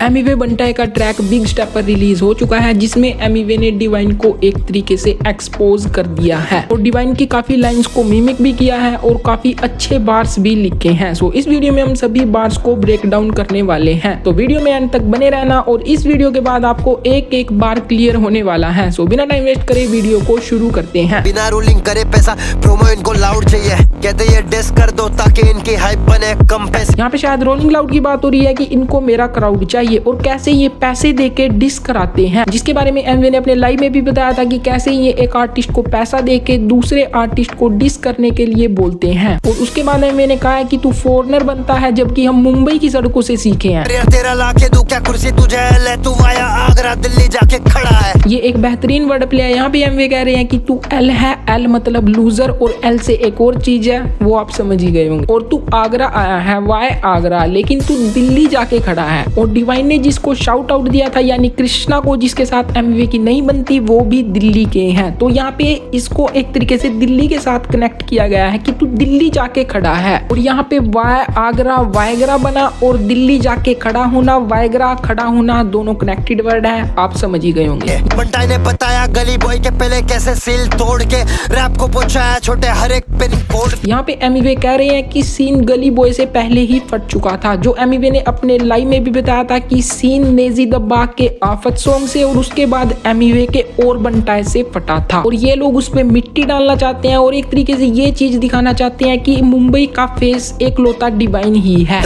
एमिवे बंटाई का track big step पर release हो चुका है, जिसमें एमिवे ने डिवाइन को एक तरीके से एक्सपोज कर दिया है और डिवाइन की काफी लाइंस को मिमिक भी किया है और काफी अच्छे बार्स भी लिखे हैं। इस वीडियो में हम सभी बार्स को ब्रेक डाउन करने वाले हैं, तो वीडियो में अंत तक बने रहना और इस वीडियो के बाद आपको एक एक बार क्लियर होने वाला है। बिना टाइम वेस्ट करे वीडियो को शुरू करते हैं। बिना रोलिंग करे पैसा प्रोमो इनको लाउड चाहिए, कहते ये डिस कर दो ताकि इनकी हाइप बने कम पैसे। यहाँ पे शायद रोलिंग लाउड की बात हो रही है कि इनको मेरा क्राउड चाहिए और कैसे ये पैसे देके डिस कराते हैं, जिसके बारे में एमवे ने अपने लाइव में भी बताया था कि कैसे ये एक आर्टिस्ट को पैसा देके दूसरे आर्टिस्ट को डिस करने के लिए बोलते हैं। और उसके बाद एमवे ने कहा है कि तू फॉरेनर बनता है जबकि हम मुंबई की सड़कों से सीखे हैं। तेरा लाके दूं क्या कुर्सी तुझे ले, तू आया आगरा दिल्ली जाके खड़ा है। ये एक बेहतरीन वर्ड प्ले है। यहाँ पे एमवे कह रहे हैं कि तू एल है, एल मतलब लूजर और एल से एक और चीज है वो आप समझ ही गए होंगे। और तू आगरा आया है, वाई आगरा, लेकिन तू दिल्ली जाके खड़ा है। और डिवाइन ने जिसको शाउट आउट दिया था यानी कृष्णा को, जिसके साथ एमवे की नहीं बनती, वो भी दिल्ली के हैं। तो यहाँ पे इसको एक तरीके से दिल्ली के साथ कनेक्ट किया गया है कि तू दिल्ली जाके खड़ा है। और यहाँ पे वाई आगरा वायगरा बना और दिल्ली जाके खड़ा होना, वायगरा खड़ा होना, दोनों कनेक्टेड वर्ड है, आप समझ ही गए होंगे। बंटाई ने बताया गली बॉय के पहले कैसे सील तोड़ के रैप को पहुंचाया छोटे हर एक पिन कोड। यहाँ पे एमिवे कह रहे हैं कि सीन गली बॉय से पहले ही फट चुका था, जो एमिवे ने अपने लाइव में भी बताया था कि सीन नेजी द बाग के आफत सॉन्ग से और उसके बाद एमिवे के और बंटाई से फटा था। और ये लोग उस पे मिट्टी डालना चाहते हैं और एक तरीके से ये चीज दिखाना चाहते हैं कि मुंबई का फेस एक लौता डिवाइन ही है।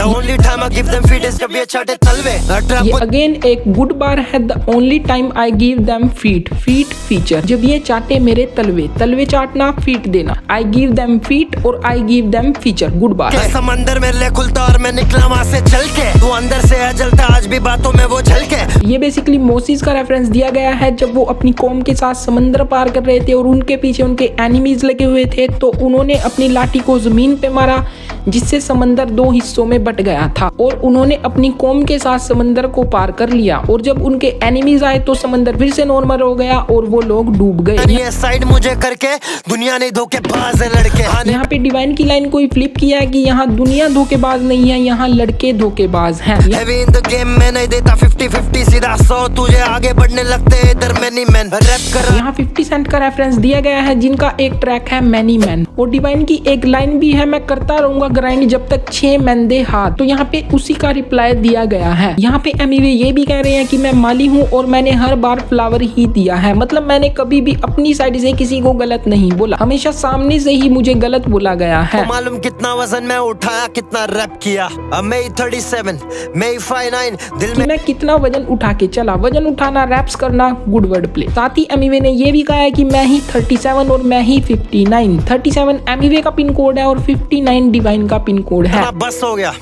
ये अगेन एक गुड बार है। The only time I give them feet, feet feature, जब ये चाटे मेरे तलवे, तलवे चाटना फीट देना, आई गिव देम फीट और I give them feature, good bar. समंदर में ले खुलता और मैं निकला वहां से चल के, तू अंदर से है जलता आज भी बातों में वो झलके। ये बेसिकली मोसिस का रेफरेंस दिया गया है जब वो अपनी कौम के साथ समंदर पार कर रहे थे और उनके पीछे उनके एनिमीज लगे हुए थे, तो उन्होंने अपनी लाठी को जमीन पे मारा जिससे समंदर दो हिस्सों में बट गया था और उन्होंने अपनी कौम के साथ समंदर को पार कर लिया। और जब उनके एनिमीज आए तो समंदर फिर से नॉर्मल हो गया और वो लोग डूब गए। ये साइड मुझे करके दुनिया ने धोखेबाज है लड़के। यहाँ पे डिवाइन की लाइन को फ्लिप किया है कि यहाँ दुनिया धोखेबाज नहीं है, यहाँ लड़के धोखेबाज हैं। इन द गेम में नहीं देता 50-50 सीधा 100, तुझे आगे बढ़ने लगते इधर मैनी मैन रैप कर। यहाँ 50 सेंट का रेफरेंस दिया गया है जिनका एक ट्रैक है मैनी मैन। और डिवाइन की एक लाइन भी है, मैं करता रहूंगा ग्राइंड जब तक 6 मैन दे हाथ। तो यहाँ पे उसी का रिप्लाई दिया गया है। यहाँ पे एमिवे ये भी कह रहे हैं कि मैं माली हूँ और मैंने हर बार फ्लावर ही दिया है, मतलब मैंने कभी भी अपनी साइड से किसी को गलत नहीं बोला, हमेशा सामने से ही मुझे गलत बोला गया है। तो मालूम कितना वजन मैं उठाया, कितना रैप किया, मैं 37 मैं 59 दिल में मैं कितना वजन उठा के चला। वजन उठाना, रैप्स करना, गुड वर्ड प्ले। साथ ही एमिवे ने ये भी कहा है कि मैं ही 37 और मैं ही 59। 37 एमिवे का पिन कोड है और 59 डिवाइन का पिन कोड है। बस हो गया,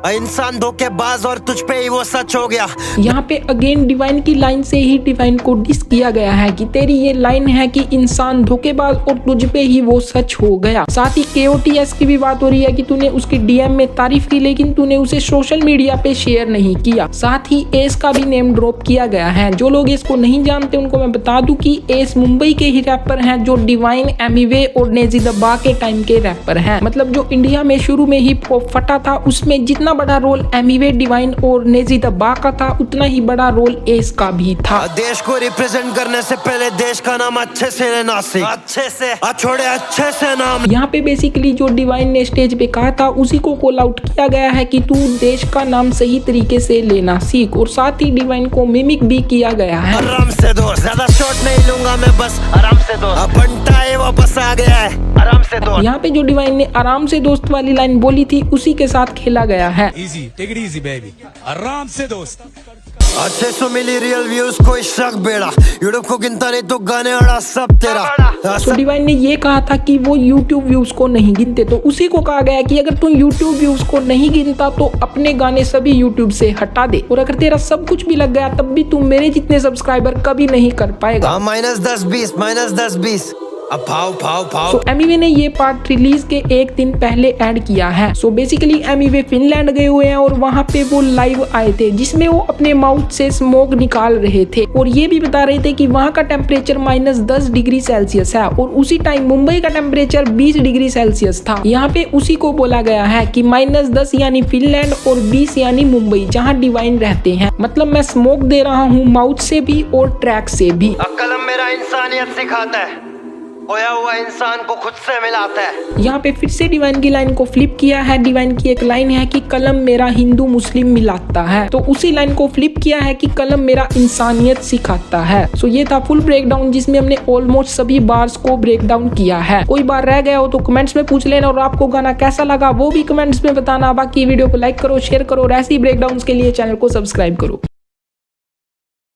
इंसान धोखेबाज और तुझ पे ही वो सच हो गया। यहाँ पे अगेन डिवाइन की लाइन से ही डिवाइन को डिस किया गया है कि तेरी ये लाइन है कि इंसान धोखेबाज और तुझ पे ही वो सच हो गया। साथ ही KOTS की भी बात हो रही है कि तूने उसकी DM में तारीफ की लेकिन तूने उसे सोशल मीडिया पे शेयर नहीं किया। साथ ही एस का भी नेम ड्रॉप किया गया है। जो लोग इसको नहीं जानते उनको मैं बता दूं कि एस मुंबई के ही रैपर हैं जो डिवाइन, एमिवे और नेजी द बाग के टाइम के रैपर हैं। मतलब जो इंडिया में शुरू में हिप हॉप फटा था उसमें जितना बड़ा रोल एमिवे, डिवाइन और नेजी द बाग का था उतना ही बड़ा रोल एस का भी था। देश को रिप्रेजेंट करने से पहले देश का नाम अच्छे से लेना सीख, अच्छे से छोड़े अच्छे से नाम। यहाँ पे बेसिकली जो डिवाइन ने स्टेज पे कहा था उसी को कॉल आउट किया गया है कि तू देश का नाम सही तरीके से लेना सीख। और साथ ही डिवाइन को मिमिक भी किया गया है। आराम से दोस्त, ज्यादा शॉट नहीं लूंगा मैं, बस आराम से दोस्त, बंटाई वापस आ गया है, आराम से दोस्त। यहाँ पे जो डिवाइन ने आराम से दोस्त वाली लाइन बोली थी उसी के साथ खेला गया है। Easy, take it easy, baby. आराम से दोस्त। अच्छे सो मिली रियल व्यूज, कोई शक बेड़ा, यूट्यूब को गिनता नहीं तो गाने अड़ा सब तेरा। तो डिवाइन ने ये कहा था कि वो यूट्यूब व्यूज को नहीं गिनते, तो उसी को कहा गया कि अगर तुम यूट्यूब व्यूज को नहीं गिनता तो अपने गाने सभी यूट्यूब से हटा दे, और अगर तेरा सब कुछ भी लग गया तब भी तुम मेरे जितने सब्सक्राइबर कभी नहीं कर पाएगा। -10-20 -10-20 अब भाव भाव भाव। सो एमिवे ने ये पार्ट रिलीज के एक दिन पहले ऐड किया है। सो बेसिकली एमिवे फिनलैंड गए हुए हैं और वहाँ पे वो लाइव आए थे जिसमें वो अपने माउथ से स्मोक निकाल रहे थे और ये भी बता रहे थे कि वहाँ का टेम्परेचर -10 डिग्री सेल्सियस है और उसी टाइम मुंबई का टेम्परेचर 20 डिग्री सेल्सियस था। यहाँ पे उसी को बोला गया है कि -10 यानी फिनलैंड और 20 यानी मुंबई जहाँ डिवाइन रहते हैं। मतलब मैं स्मोक दे रहा हूँ माउथ से भी और ट्रैक से भी। कलम मेरा इंसानियत सिखाता है, खोया हुआ इंसान को खुद से मिलाता है। यहाँ पे फिर से डिवाइन की लाइन को फ्लिप किया है। डिवाइन की एक लाइन है कि कलम मेरा हिंदू मुस्लिम मिलाता है, तो उसी लाइन को फ्लिप किया है कि कलम मेरा इंसानियत सिखाता है। सो ये था फुल ब्रेकडाउन जिसमें हमने ऑलमोस्ट सभी बार्स को ब्रेक डाउन किया है। कोई बार रह गया हो तो कमेंट्स में पूछ लेना और आपको गाना कैसा लगा वो भी कमेंट्स में बताना। बाकी वीडियो को लाइक करो, शेयर करो और ऐसी ब्रेकडाउन के लिए चैनल को सब्सक्राइब करो।